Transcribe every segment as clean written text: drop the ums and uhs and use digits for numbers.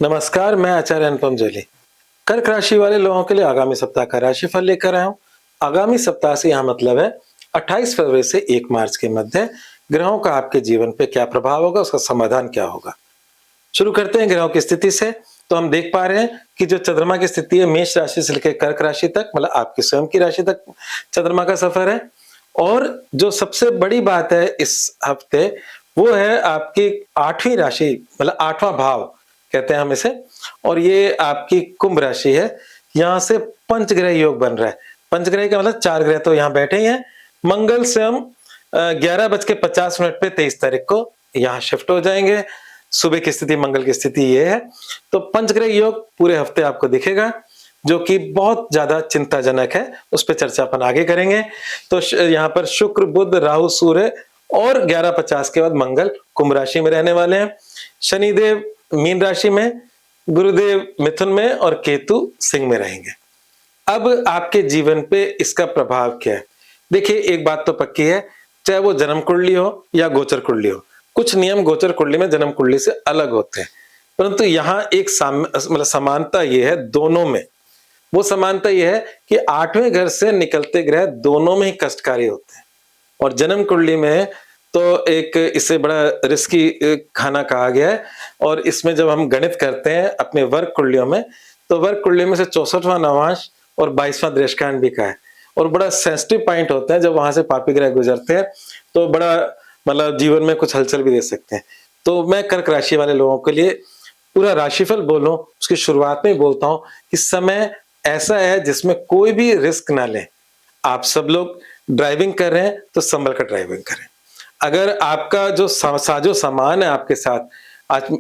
नमस्कार, मैं आचार्य अनुपम जैली। कर्क राशि वाले लोगों के लिए आगामी सप्ताह का राशिफल लेकर आया हूँ। आगामी सप्ताह से यहाँ मतलब है 28 फरवरी से 1 मार्च के मध्य ग्रहों का आपके जीवन पे क्या प्रभाव होगा, उसका समाधान क्या होगा। शुरू करते हैं ग्रहों की स्थिति से। तो हम देख पा रहे हैं कि जो चंद्रमा की स्थिति है मेष राशि से लेकर कर्क राशि तक, मतलब आपकी स्वयं की राशि तक चंद्रमा का सफर है। और जो सबसे बड़ी बात है इस हफ्ते, वो है आपकी 8वीं राशि, मतलब 8वां भाव कहते हैं हम इसे। और ये आपकी कुंभ राशि है। यहाँ से पंचग्रह योग बन रहा है। पंचग्रह का मतलब 4 ग्रह तो यहाँ बैठे ही हैं। मंगल स्वयं 11:50 पे 23 तारीख को यहाँ शिफ्ट हो जाएंगे। सुबह की स्थिति, मंगल की स्थिति ये है। तो पंचग्रह योग पूरे हफ्ते आपको दिखेगा, जो कि बहुत ज्यादा चिंताजनक है। उस पर चर्चा अपन आगे करेंगे। तो यहाँ पर शुक्र, बुध, राहु, सूर्य और 11:50 के बाद मंगल कुंभ राशि में रहने वाले हैं। शनिदेव मीन राशि में, गुरुदेव मिथुन में और केतु सिंह में रहेंगे। अब आपके जीवन पे इसका प्रभाव क्या है? देखिए, एक बात तो पक्की है, चाहे वो जन्म कुंडली हो या गोचर कुंडली हो, कुछ नियम गोचर कुंडली में जन्म कुंडली से अलग होते हैं। परंतु यहाँ एक मतलब समानता ये है दोनों में। वो समानता ये है कि 8वें घर से निकलते ग्रह दोनों में ही कष्टकारी होते हैं। और जन्म कुंडली में तो एक इसे बड़ा रिस्की खाना कहा गया है। और इसमें जब हम गणित करते हैं अपने वर्ग कुंडलियों में, तो वर्ग कुंडली में से 64वां नवांश और 22वां दृष्टांत भी का है। और बड़ा सेंसिटिव पॉइंट होता है जब वहां से पापी ग्रह गुजरते हैं, तो बड़ा मतलब जीवन में कुछ हलचल भी दे सकते हैं। तो मैं कर्क राशि वाले लोगों के लिए पूरा राशिफल बोलूं, उसकी शुरुआत में ही बोलता हूं कि समय ऐसा है जिसमें कोई भी रिस्क ना लें। आप सब लोग ड्राइविंग कर रहे हैं तो संभल कर ड्राइविंग करें। अगर आपका जो साजो सामान है आपके साथ,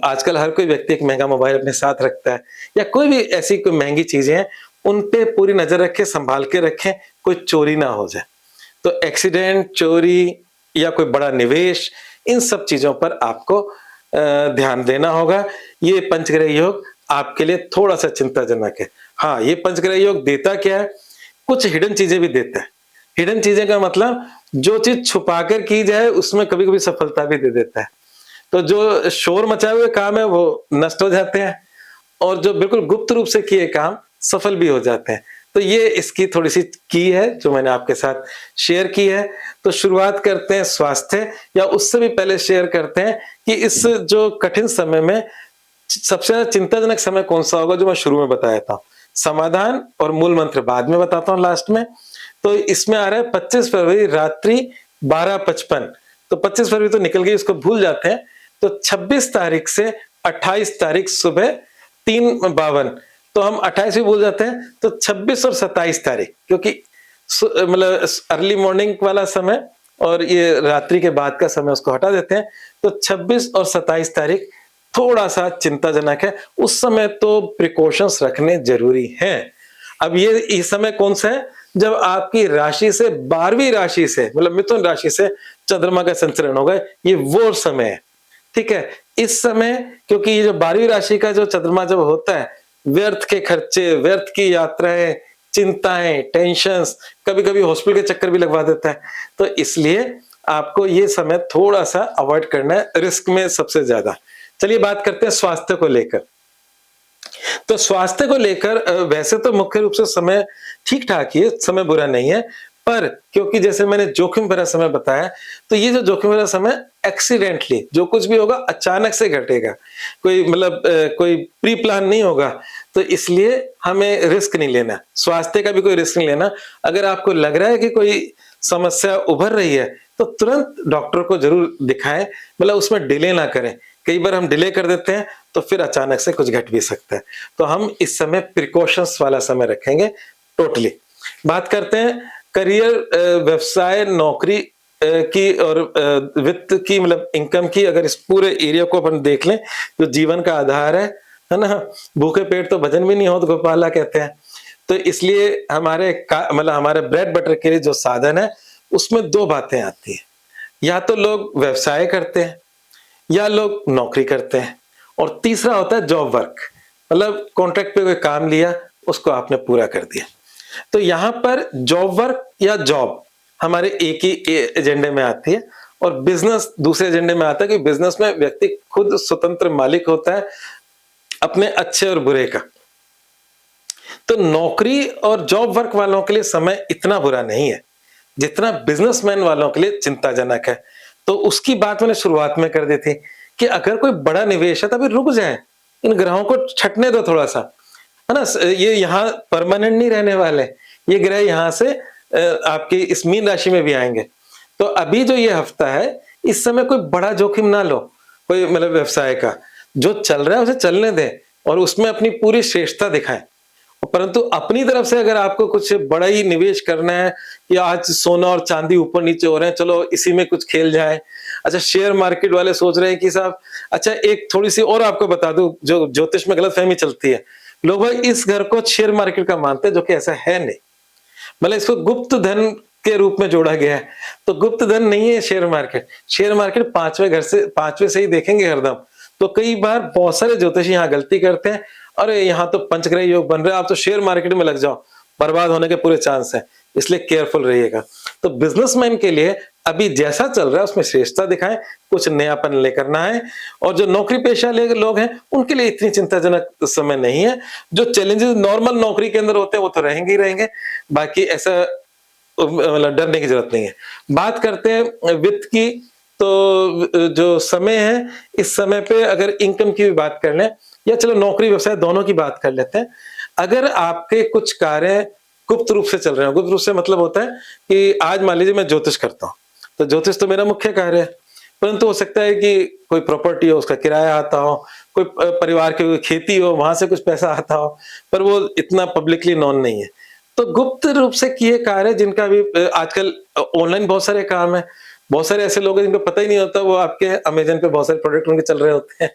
आजकल हर कोई व्यक्ति एक महंगा मोबाइल अपने साथ रखता है, या कोई भी ऐसी कोई महंगी चीजें हैं, उन पे पूरी नजर रखें, संभाल के रखें, कोई चोरी ना हो जाए। तो एक्सीडेंट, चोरी या कोई बड़ा निवेश, इन सब चीजों पर आपको ध्यान देना होगा। ये पंचग्रह योग आपके लिए थोड़ा सा चिंताजनक है। हाँ, ये पंचग्रह योग देता क्या है? कुछ हिडन चीजें भी देता है। हिडन चीजें का मतलब जो चीज छुपाकर की जाए उसमें कभी कभी सफलता भी दे देता है। तो जो शोर मचाए हुए काम है वो नष्ट हो जाते हैं, और जो बिल्कुल गुप्त रूप से किए काम सफल भी हो जाते हैं। तो ये इसकी थोड़ी सी की है जो मैंने आपके साथ शेयर की है। तो शुरुआत करते हैं स्वास्थ्य, या उससे भी पहले शेयर करते हैं कि इस जो कठिन समय में सबसे ज्यादा चिंताजनक समय कौन सा होगा, जो मैं शुरू में बताया था। समाधान और मूल मंत्र बाद में बताता हूं लास्ट में। तो इसमें आ रहा है 25 फरवरी रात्रि 12:55। तो 25 फरवरी तो निकल गई, उसको भूल जाते हैं। तो 26 तारीख से 28 तारीख सुबह 3:52, तो हम 28 भी भूल जाते हैं। तो 26 और 27 तारीख, क्योंकि मतलब अर्ली मॉर्निंग वाला समय और ये रात्रि के बाद का समय उसको हटा देते हैं। तो 26 और 27 तारीख थोड़ा सा चिंताजनक है। उस समय तो प्रिकॉशंस रखने जरूरी हैं। अब ये समय कौन सा है? जब आपकी राशि से 12वीं राशि से, मतलब मिथुन राशि से चंद्रमा का संचरण होगा, ये वो समय है। ठीक है, इस समय क्योंकि ये जो 12वीं राशि का जो चंद्रमा जब होता है, व्यर्थ के खर्चे, व्यर्थ की यात्राएं, चिंताएं, टेंशन्स, कभी कभी हॉस्पिटल के चक्कर भी लगवा देता है। तो इसलिए आपको ये समय थोड़ा सा अवॉइड करना है, रिस्क में सबसे ज्यादा। चलिए बात करते हैं स्वास्थ्य को लेकर। तो स्वास्थ्य को लेकर वैसे तो मुख्य रूप से समय ठीक ठाक ही है, समय बुरा नहीं है। पर क्योंकि जैसे मैंने जोखिम भरा समय बताया, तो ये जो जोखिम भरा समय एक्सीडेंटली जो कुछ भी होगा अचानक से घटेगा, कोई मतलब कोई प्री प्लान नहीं होगा। तो इसलिए हमें रिस्क नहीं लेना, स्वास्थ्य का भी कोई रिस्क नहीं लेना। अगर आपको लग रहा है कि कोई समस्या उभर रही है, तो तुरंत डॉक्टर को जरूर दिखाएं, मतलब उसमें डिले ना करें। कई बार हम डिले कर देते हैं तो फिर अचानक से कुछ घट भी सकता है। तो हम इस समय प्रिकॉशंस वाला समय रखेंगे टोटली। बात करते हैं करियर, व्यवसाय, नौकरी की और वित्त की, मतलब इनकम की। अगर इस पूरे एरिया को अपन देख लें, जो जीवन का आधार है ना, भूखे पेट तो भजन भी नहीं हो, तो गोपाला कहते हैं। तो इसलिए हमारे मतलब हमारे ब्रेड बटर के लिए जो साधन है, उसमें दो बातें आती है। या तो लोग व्यवसाय करते हैं या लोग नौकरी करते हैं, और तीसरा होता है जॉब वर्क, मतलब कॉन्ट्रैक्ट पे कोई काम लिया, उसको आपने पूरा कर दिया। तो यहां पर जॉब वर्क या जॉब हमारे एक ही एजेंडे में आती है, और बिजनेस दूसरे एजेंडे में आता है कि बिजनेस में व्यक्ति खुद स्वतंत्र मालिक होता है, अपने अच्छे और बुरे का। तो नौकरी और जॉब वर्क वालों के लिए समय इतना बुरा नहीं है, जितना बिज़नेसमैन वालों के लिए चिंताजनक है। तो उसकी बात मैंने शुरुआत में कर दी थी कि अगर कोई बड़ा निवेश है तो अभी रुक जाएँ, इन ग्रहों को छँटने दो थोड़ा-सा, है ना? ये यहाँ परमानेंट नहीं रहने वाले, ये ग्रह यहाँ से आपकी इस मीन राशि में भी आएँगे। तो अभी जो ये हफ्ता है, इस समय कोई बड़ा जोखिम ना लो, कोई मतलब व्यवसाय का। जो चल रहा है उसे चलने दें और उसमें अपनी पूरी श्रेष्ठता दिखाएँ। परंतु अपनी तरफ से अगर आपको कुछ बड़ा ही निवेश करना है कि आज सोना और चांदी ऊपर-नीचे हो रहे हैं, चलो इसी में कुछ खेल जाएँ। अच्छा, शेयर मार्केट वाले सोच रहे हैं कि साहब, अच्छा एक थोड़ी-सी और आपको बता दूँ, जो ज्योतिष में गलतफ़हमी चलती है। लोग भाई इस घर को शेयर मार्केट का मानते हैं, जो कि ऐसा है नहीं। मतलब इसको गुप्त धन के रूप में जोड़ा गया है। तो गुप्त धन नहीं है शेयर मार्केट। शेयर मार्केट 5वें से ही देखेंगे हरदम। तो कई बार बहुत सारे ज्योतिषी यहाँ गलती करते हैं, अरे यहाँ तो पंचग्रह योग बन रहा है, आप तो शेयर मार्केट में लग जाओ, बर्बाद होने के पूरे चांस हैं। इसलिए केयरफुल रहिएगा। तो बिज़नेसमैन के लिए अभी जैसा चल रहा है उसमें श्रेष्ठता दिखाएँ, कुछ नयापन लेकर ना आएँ, और जो नौकरी पेशा ले लोग हैं, उनके लिए इतनी चिंताजनक समय नहीं है। जो चैलेंजेस नॉर्मल नौकरी के अंदर होते हैं वो तो रहेंगे ही रहेंगे। बाकी ऐसा मतलब डरने की जरूरत नहीं है। बात करते हैं वित्त की, तो जो समय है, इस समय पे अगर इनकम की भी बात कर लें, या चलो नौकरी व्यवसाय दोनों की बात कर लेते हैं। अगर आपके कुछ कार्य गुप्त रूप से चल रहे हैं, गुप्त रूप से मतलब होता है कि आज मान लीजिए मैं ज्योतिष करता हूँ, तो ज्योतिष तो मेरा मुख्य कार्य है, परंतु हो सकता है कि कोई प्रॉपर्टी हो, उसका किराया आता हो, कोई परिवार की कोई खेती हो, वहां से कुछ पैसा आता हो, पर वो इतना पब्लिकली नोन नहीं है। तो गुप्त रूप से किए कार्य जिनका भी आजकल ऑनलाइन बहुत सारे काम है, बहुत सारे ऐसे लोग हैं जिनको पता ही नहीं होता, वो आपके अमेज़न पे बहुत सारे प्रोडक्ट उनके चल रहे होते हैं।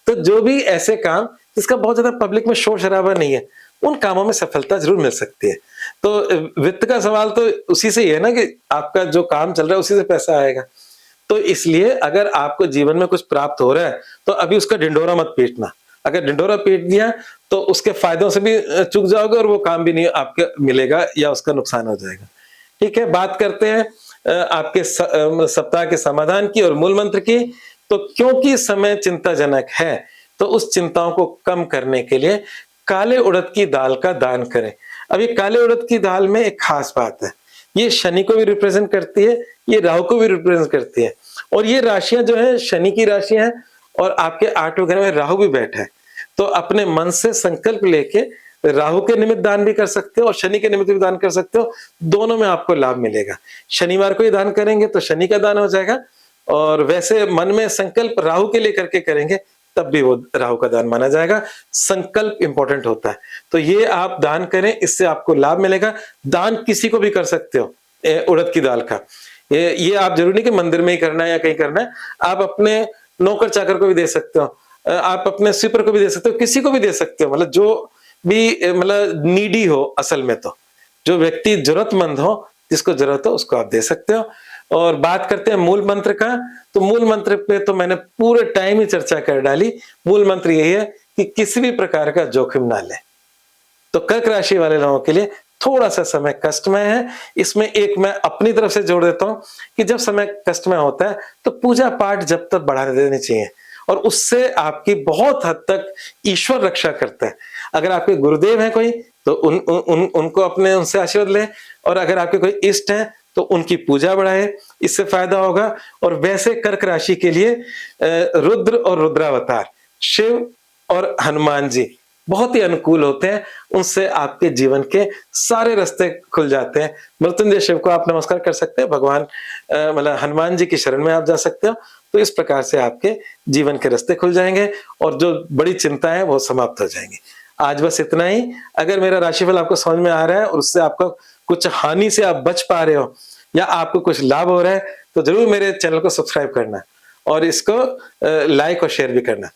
तो जो भी ऐसे काम जिसका बहुत ज़्यादा पब्लिक में शोर-शराबा नहीं है, उन कामों में सफलता ज़रूर मिल सकती है। तो वित्त का सवाल तो उसी से ही है ना कि आपका जो काम चल रहा है उसी से पैसा आएगा। तो इसलिए अगर आपको जीवन में कुछ प्राप्त हो रहा है, तो अभी उसका ढिंढोरा मत पीटना। अगर ढिंढोरा पीट दिया तो उसके फायदों से भी चूक जाओगे और वो काम भी नहीं आपको मिलेगा या उसका नुकसान हो जाएगा। ठीक है, बात करते हैं आपके सप्ताह के समाधान की और मूल मंत्र की। तो क्योंकि समय चिंताजनक है, तो उस चिंताओं को कम करने के लिए काले उड़द की दाल का दान करें। अब ये काले उड़द की दाल में एक खास बात है, ये शनि को भी रिप्रेजेंट करती है, ये राहु को भी रिप्रेजेंट करती है, और ये राशियां जो है शनि की राशियां हैं, और आपके 8वें घर में राहु भी बैठा है। तो अपने मन से संकल्प लेके राहु के निमित्त दान भी कर सकते हो और शनि के निमित्त भी दान कर सकते हो, दोनों में आपको लाभ मिलेगा। शनिवार को ही दान करेंगे तो शनि का दान हो जाएगा, और वैसे मन में संकल्प राहु के लिए करके करेंगे तब भी वो राहु का दान माना जाएगा। संकल्प इंपॉर्टेंट होता है, तो ये आप दान करें, इससे आपको लाभ मिलेगा। दान किसी को भी कर सकते हो उड़द की दाल का। ये आप जरूरी नहीं कि मंदिर में ही करना है या कहीं करना है, आप अपने नौकर चाकर को भी दे सकते हो, आप अपने स्वीपर को भी दे सकते हो, किसी को भी दे सकते हो, मतलब जो भी मतलब नीडी हो, असल में तो जो व्यक्ति जरूरतमंद हो, जिसको जरूरत हो उसको आप दे सकते हो। और बात करते हैं मूल मंत्र का, तो मूल मंत्र पे तो मैंने पूरे टाइम ही चर्चा कर डाली। मूल मंत्र यही है कि किसी भी प्रकार का जोखिम ना लें। तो कर्क राशि वाले लोगों के लिए थोड़ा सा समय कष्टमय है। इसमें एक मैं अपनी तरफ से जोड़ देता हूं कि जब समय कष्टमय होता है तो पूजा पाठ जब तक बढ़ा देनी चाहिए, और उससे आपकी बहुत हद तक ईश्वर रक्षा करता है। अगर आपके गुरुदेव हैं कोई, तो उनको अपने उनसे आशीर्वाद लें, और अगर आपके कोई इष्ट हैं तो उनकी पूजा बढ़ाएं, इससे फायदा होगा। और वैसे कर्क राशि के लिए रुद्र और रुद्रावतार, शिव और हनुमान जी बहुत ही अनुकूल होते हैं, उनसे आपके जीवन के सारे रास्ते खुल जाते हैं। मृत्युंजय शिव को आप नमस्कार कर सकते हैं, भगवान मतलब हनुमान जी की शरण में आप जा सकते हो। तो इस प्रकार से आपके जीवन के रास्ते खुल जाएंगे और जो बड़ी चिंता है वो समाप्त हो जाएंगी। आज बस इतना ही। अगर मेरा राशिफल आपको समझ में आ रहा है और उससे आपको कुछ हानि से आप बच पा रहे हो या आपको कुछ लाभ हो रहा है, तो जरूर मेरे चैनल को सब्सक्राइब करना और इसको लाइक और शेयर भी करना।